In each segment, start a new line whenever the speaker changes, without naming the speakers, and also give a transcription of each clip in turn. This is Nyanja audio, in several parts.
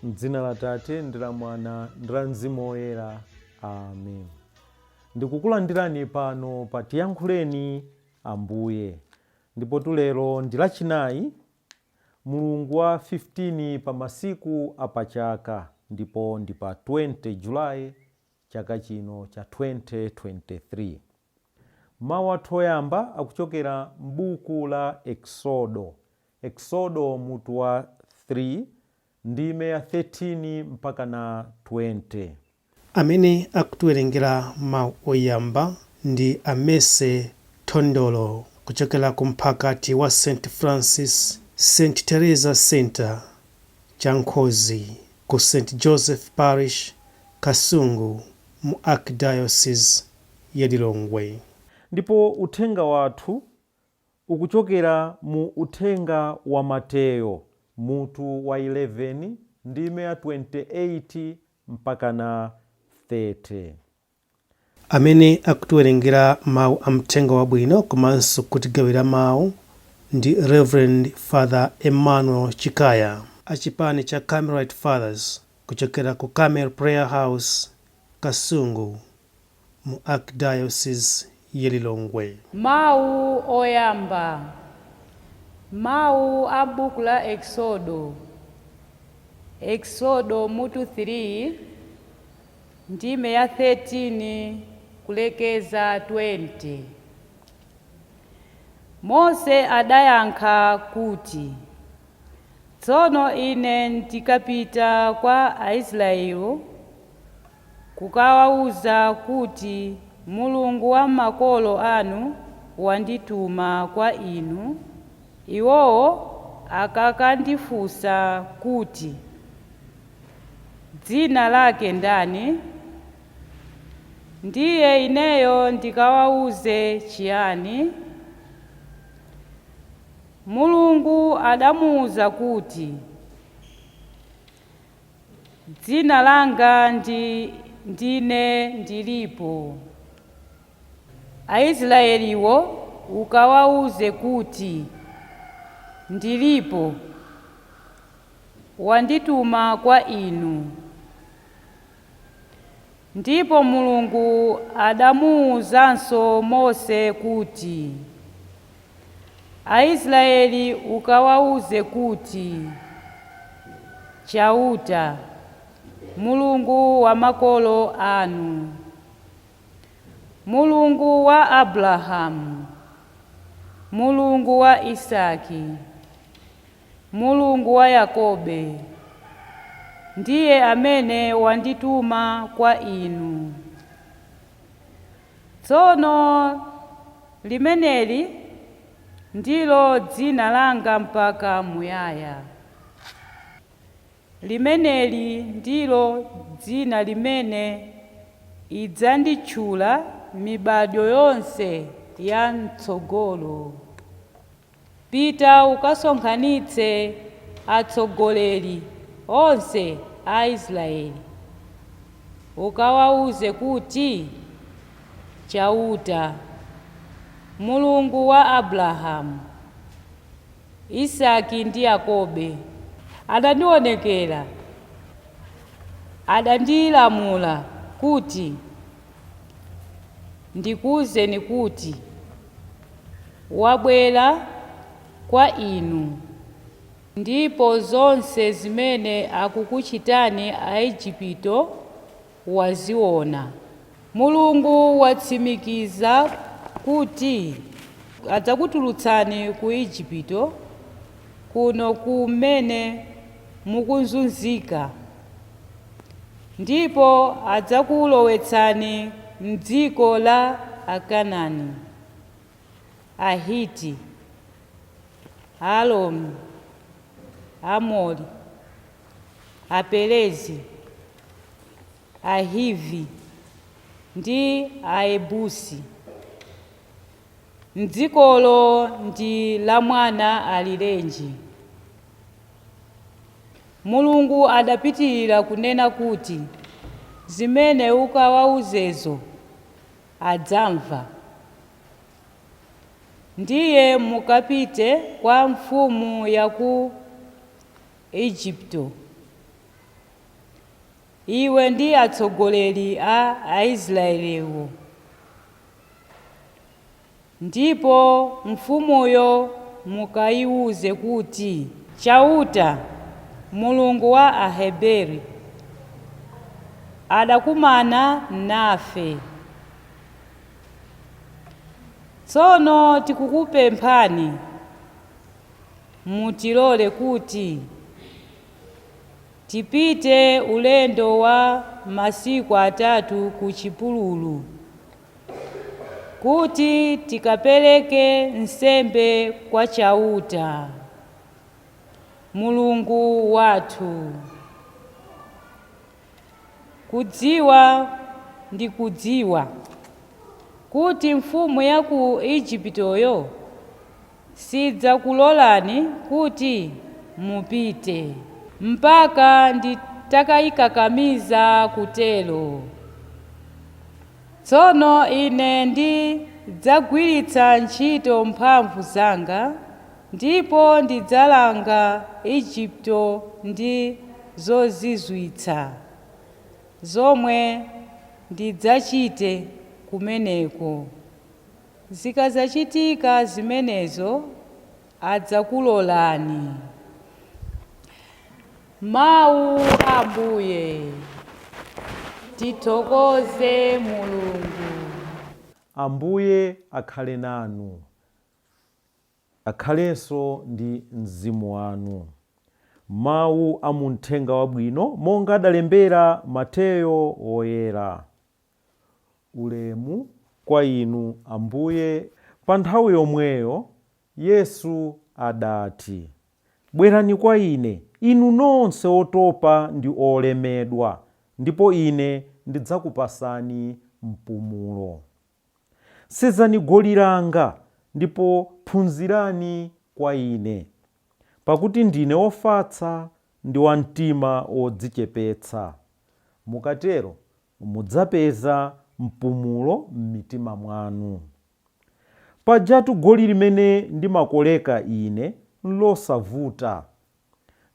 M'dzina la Tate ndi la Mwana ndi la Mzimu Woyera. Amen. Ndikukulandirani pano pa Tiyankhuleni Ambuye. Ndipo lero ndi Lachinayi, Mulungu wa 15 pa masiku a Pachaka, ndipo ndi pa 20 Julayi chaka chino cha 2023. Mawu athu oyamba akuchokera m'buku la Exodo mutu wa 3 ndime ya 13 mpaka na 20.
Amene akutiwerengera mawu oyamba ndi Amese Tondolo kuchokera ku mphakati wa St. Francis St. Teresa Center Chankhozi ku St. Joseph Parish Kasungu mu Archdiocese ya Lilongwe.
Ndipo uthenga wathu ukuchokera mu uthenga wa Mateyo mutu wa 11 ndime ya 28 mpaka na 30.
Amene akutiwerengera mawu a mthenga wabwino komanso kutigawira mawu ndi Reverend Father Emmanuel Chikaya a chipani cha Carmelite Fathers kuchokera ku Carmel Prayer House Kasungu mu Archdiocese ya Lilongwe.
Mawu oyamba. Mawu a buku la Exodo mutu 3 ndime ya 13 kulekeza 20. Mose adayankha kuti, tsono ine ndikapita kwa Aisraeli kukawawuza kuti Mulungu wa makolo anu wandituma kwa inu, iwowo akakandifunsa kuti dzina lake ndani, ndiye ineyo ndikawawuze chiyani? Mulungu adamuwuza kuti, dzina langa ndine ndilipo. Aisraeliwo ukawawuze kuti ndilipo wandituma kwa inu. Ndipo Mulungu adamuwuzanso Mose kuti, Aisraeli ukawawuze kuti chauta, Mulungu wa makolo anu, Mulungu wa Abrahamu, Mulungu wa Isaki, Mulungu wa Yakobe, ndiye amene wandituma kwa inu. Tsono limeneli ndilo dzina langa mpaka muyaya. Limeneli ndilo dzina limene idzanditchula mibado yonse ya mtsogolo. Pita ukasonkhanitse atsogoleri onse a Israeli, ukawawuze kuti chauta, Mulungu wa Abrahamu, Isaki ndi Yakobe adandionekera, adandilamula kuti ndikuwuzeni kuti wabwera kwa inu, ndipo zonse zimene akukuchitani Aigupto waziona. Mulungu watsimikiza kuti adzakutulutsani ku Igupto, kuno kumene mukuzunzika, ndipo adzakulowetsani m'dziko la Akanani, Ahiti, Aalomi, Amori, Aperezi, Ahivi ndi Ayebusi. M'dzikolo ndi la mwana alirenji. Mulungu adapitirira kunena kuti zimene ukawawuzezo adzamva. Ndiye mukapite kwa mfumu ya ku Igupto iwe ndi atsogoleri a Aisraeliwo. Ndipo mfumuyo mukayiwuze kuti, chauta Mulungu wa Aheberi adakumana nafe. Tsono tikukupemphani mutilole kuti tipite ulendo wa masiku 3 ku chipululu, kuti tikapereke nsembe kwa chauta Mulungu wathu. Kudziwa ndi kudziwa kuti mfumu ya ku Iguptoyo sidzakulolani kuti mupite mpaka nditakayikakamiza kutelo. Tsono ine ndidzagwiritsa ntchito mphamvu zanga, ndipo ndidzalanga Igupto ndi zozizwitsa zomwe ndidzachite kumeneko. Zikazachitika zimenezo adzakulolani. Mawu a Ambuye. Tithokoze Mulungu.
Ambuye akhale nanu, akhalenso ndi mzimu wanu. Mawu a Uthenga Wabwino monga adalembera Mateyo woyera. Ulemu kwa inu Ambuye. Pa nthawi yomweyo Yesu adati, bwerani kwa ine inu nonse otopa ndi olemedwa, ndipo ine ndidzakupasani mpumulo. Sezani goli langa ndipo phunzirani kwa ine, pakuti ndine ofatsa ndi wamtima wodzichepetsa. Mukatero mudzapeza mpumulo m'mitima mwanu. Pajatu goli limene ndimakoleka ine losavuta,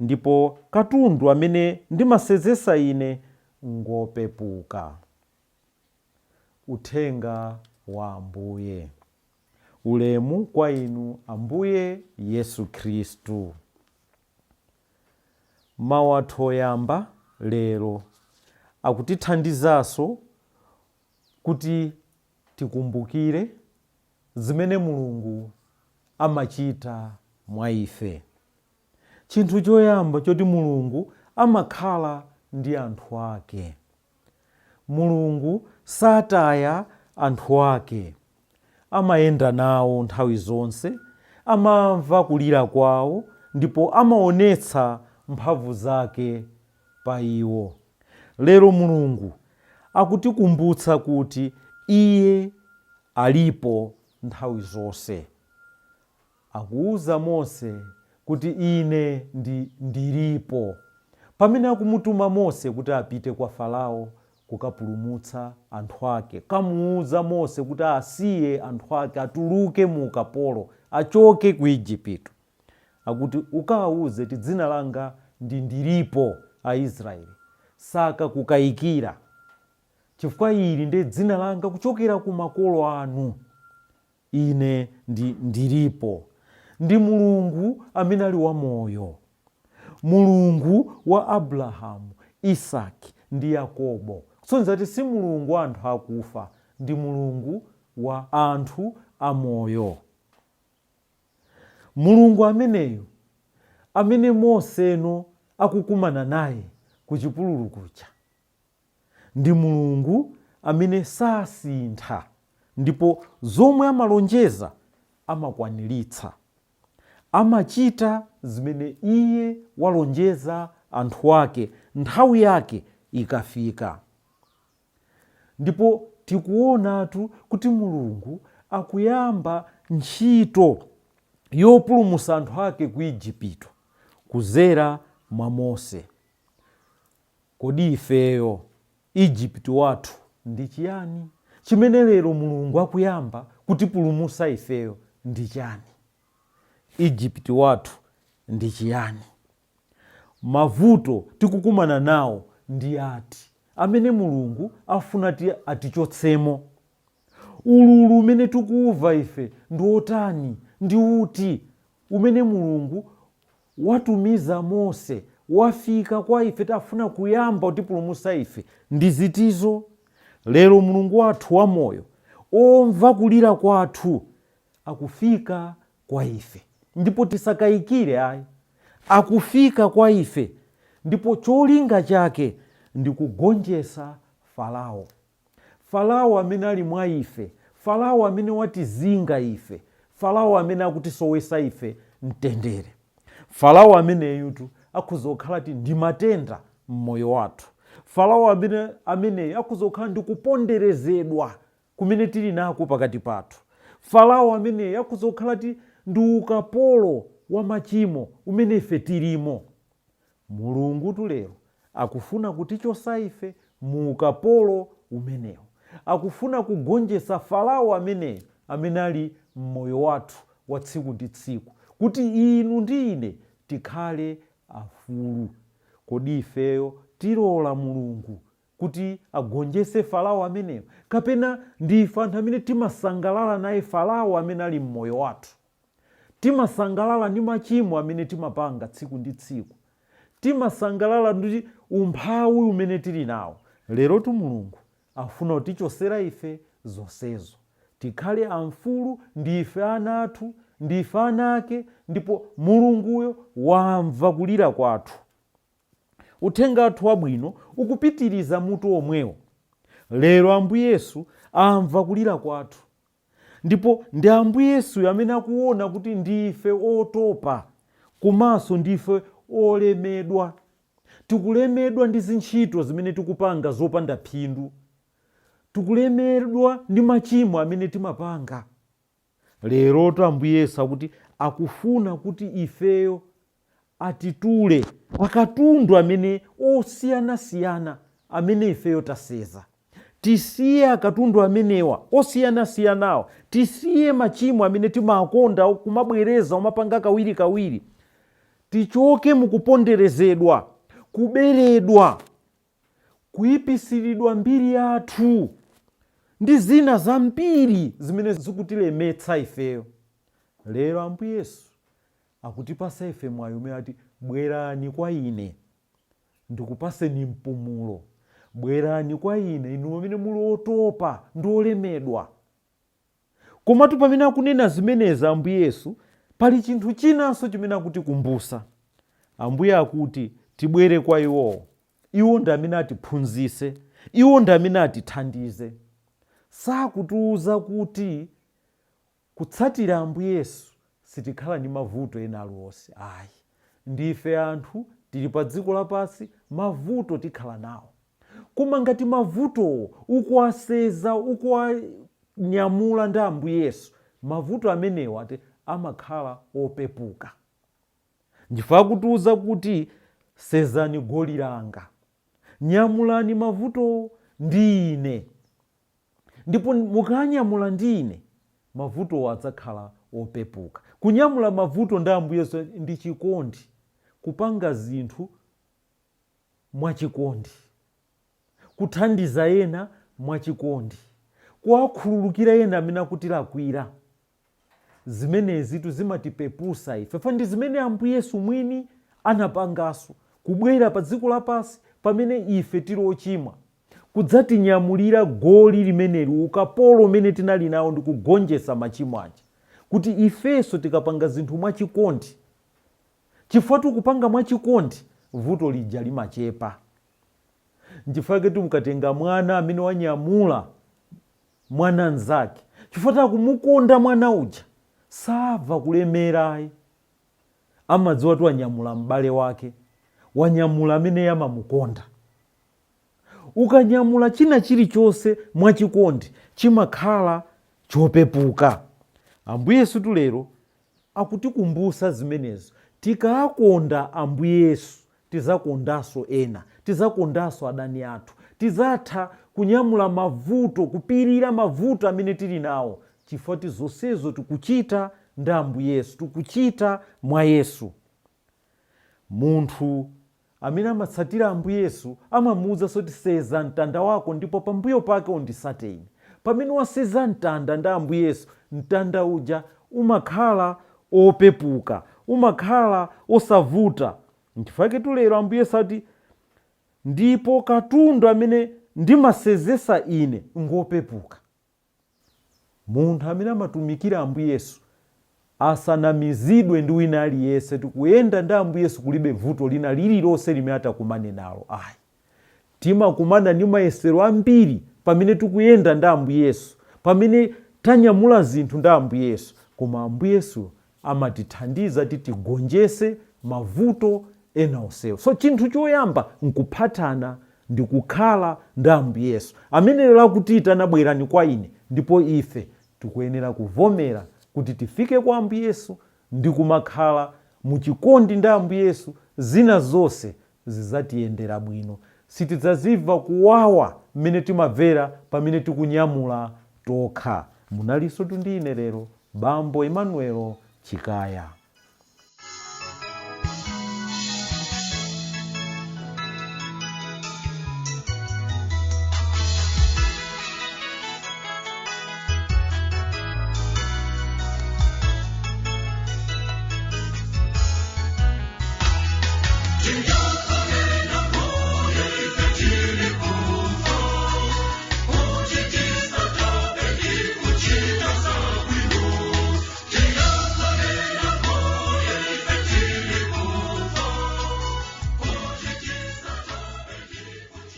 ndipo katundu amene ndimasezesa ine ngopepuka. Uthenga wa Ambuye. Ulemu kwa inu Ambuye Yesu Khristu. Mawu athu oyamba lero akutithandizanso kuti tikumbukire zimene Mulungu amachita mwa ife. Chinthu choyamba choti Mulungu amakhala ndi anthu ake. Mulungu sataya anthu ake, amayenda nawo nthawi zonse, amamva kulira kwawo, ndipo amaonetsa mphamvu zake pa iwo. Lero Mulungu akutikumbutsa kuti iye alipo nthawi zonse. Akuwuza Mose kuti ine ndilipo. Pamene akumutuma Mose kuti apite kwa Farao kukapulumutsa anthu ake, kamuwuza Mose kuti asiye anthu ake atuluke mu ukapolo, achoke ku Igupto. Akuti ukawuze kuti dzina langa ndilipo Aisraeli, saka kukayikira, chifukwa ili ndi dzina langa kuchokera ku makolo anu. Ine ndilipo. Ndi Mulungu amene ali wamoyo, Mulungu wa Abrahamu, Isaki ndi Yakobo. Kusonyeza kuti si Mulungu wa anthu akufa, ndi Mulungu wa anthu amoyo. Mulungu ameneyo amene Moseno akukumana naye ku chipululu kucha, ndi Mulungu amene sasintha, ndipo zomwe amalonjeza amakwaniritsa. Amachita zimene iye walonjeza anthu ake nthawi yake ikafika. Ndipo tikuonatu kuti Mulungu akuyamba ntchito yopulumutsa anthu ake ku Igupto kudzera mwa Mose. Kodi ifeyo Igupto wathu ndi chiyani? Chimene lero Mulungu akuyamba kutipulumutsa ifeyo ndi chani? Igupto wathu ndi chiyani? Mavuto tikukumana nawo ndi ati amene Mulungu afuna atichotsemo. Ululu umene tikuva ife ndi otani, ndi uti umene Mulungu watumiza Mose wafika kwa ife tafuna kuyamba kutipulumutsa ife ndi zitizo. Lero Mulungu wathu wamoyo omva kulira kwathu akufika kwa ife, ndipo tisakayikire ayi, akufika kwa ife, ndipo cholinga chake ndi kugonjetsa Farao. Farao amene ali mwa ife, Farao amene watizinga ife, Farao amene akutisowetsa ife mtendere. Farao ameneyutu akuzokhala ti ndi matenda mmoyo wathu. Farao amene akuzokhala ndi kuponderezedwa kumene tili nako pakati pathu. Farao amene akuzokhala ti ndi ukapolo wa machimo umene ife tilimo. Mulungu tulero akufuna kutichotsa ife mu ukapolo umenewo. Akufuna kugonjetsa Farao ameneyo amene ali mmoyo wathu wa tsiku ndi tsiku, kuti inu ndi ine tikhale afulu. Kodi ifeyo tilola Mulungu kuti agonjetse Farao ameneyo, kapena ndife anthu amene timasangalala naye Farao amene ali mmoyo wathu? Timasangalala ndi machimo amene timapanga tsiku ndi tsiku, timasangalala ndi umphawi umene tili nawo. Lero tu Mulungu afuna kutichotsera ife zonsezo, tikhale amfulu, ndife ana athu, ndife ana ake, ndipo Mulunguyo wamva kulira kwathu. Uthenga wathu wabwino ukupitiriza mutu omwewo. Lero Ambuye Yesu amva kulira kwathu, ndipo ndi Ambuye Yesu amene akuona kuti ndife otopa, komanso ndife olemedwa. Tikulemedwa ndi zintchito zimene tikupanga zopanda phindu, tikulemedwa ndi machimo amene timapanga. Lero to Ambuye Yesu akuti akufuna kuti ifeyo atitule akatundu amene osiyanasiyana amene ifeyo taseza. Tisiye akatundu amenewa osiyanasiyanawo, tisiye machimo amene timakonda kumabwereza umapanga kawirikawiri. Tichoke mukuponderezedwa, kuberedwa, kuyipisiridwa mbiri yathu ndi zina zambiri zimene zikutilemetsa ifeyo. Lero Ambuye Yesu akutipasa ife mwayi umene ati bwerani kwa ine ndikupaseni mpumulo. Bwerani kwa ine inu amene muli otopa ndi olemedwa. Komatu pamene akunena zimenezi Ambuye Yesu, pali chinthu chinanso chimene akutikumbusa. Ambuye akuti tibwere kwa iwowo. Iwo ndi amene atiphunzitse, iwo ndi amene atithandize. Sakutiuza kuti kutsatira Ambuye Yesu sitikhala ndi mavuto ena aliwonse. Ayi, ndife anthu tili pa dziko lapansi, mavuto tikhala nawo. Koma ngati mavuto ukuwaseza, ukuwanyamula ndi Ambuye Yesu, mavuto amenewa ati amakhala opepuka. Ndifuna kutiuza kuti sezani goli langa, nyamulani mavuto ndi ine, ndipo mukanyamula ndi ine mavuto adzakhala opepuka. Kunyamula mavuto ndi Ambuye Yesu ndi chikondi, kupanga zinthu mwachikondi, kuthandiza ena mwachikondi, kuwakhululukira ena amene akutilakwira. Zimenezitu zimatipepusa ife. Fa ndi zimene Ambuye Yesu mwini anapangaso, kubwera pa dziko lapansi pamene ife tili ochimwa, kudzatinyamulira goli limeneli, ukapolo umene tinali nawo ndi kugonjetsa machimo aja, kuti ifenso tikapanga zinthu mwachikondi. Chifukwa tikupanga mwachikondi, vuto lija limachepa. Nchifukwa kuti mukatenga mwana amene wanyamula mwana nzake, chifukwa takumukonda mwana uja, samva kulemera. Amadziwa kuti wanyamula m'bale wake, wanyamula amene amamukonda. Ukanyamula china chilichonse mwachikondi, chimakhala chopepuka. Ambuye Yesu tulero akutikumbusa zimenezo. Tikakonda Ambuye Yesu, tizakondanso ena, tizakondanso adani athu, tizatha kunyamula mavuto, kupirira mavuto amene tili nawo, chifukwa zonsezo tikuchita ndi Ambuye Yesu, tikuchita mwa Yesu. Munthu amene amatsatira Ambuye Yesu amamuwuzanso kuti seza mtanda wako ndipo pambuyo pake unditsate ine. Pamene waseza mtanda ndi Ambuye Yesu, mtanda uja umakhala opepuka, umakhala osavuta. N'chifukwa lero Ambuye Yesu ati ndipo katundu amene ndimasezesa ine ngopepuka. Munthu amene amatumikira Ambuye Yesu asanamizidwe ndi wina aliyense. Tikuyenda ndi Ambuye Yesu kulibe vuto lina lililonse limene atakumane nalo. Ayi, timakumana ndi mayesero ambiri pamene tikuyenda ndi Ambuye Yesu, pamene tanyamula zinthu ndi Ambuye Yesu, koma Ambuye Yesu amatithandiza kuti tigonjese mavuto ena onsewo. So chinthu choyamba nkuphatana ndi kukhala ndi Ambuye Yesu amene lero akutiyitana bwerani kwa ine, ndipo ife tikuyenera kuvomera kuti tifike kwa Ambuye Yesu ndi kumakhala muchikondi ndi Ambuye Yesu. Zina zonse zidzatiyendera bwino, sitidzaziva kuwawa mmene timamvera pamene tikunyamula tokha. Munalinso ndi ine lero, Bambo Emmanuel Chikaya.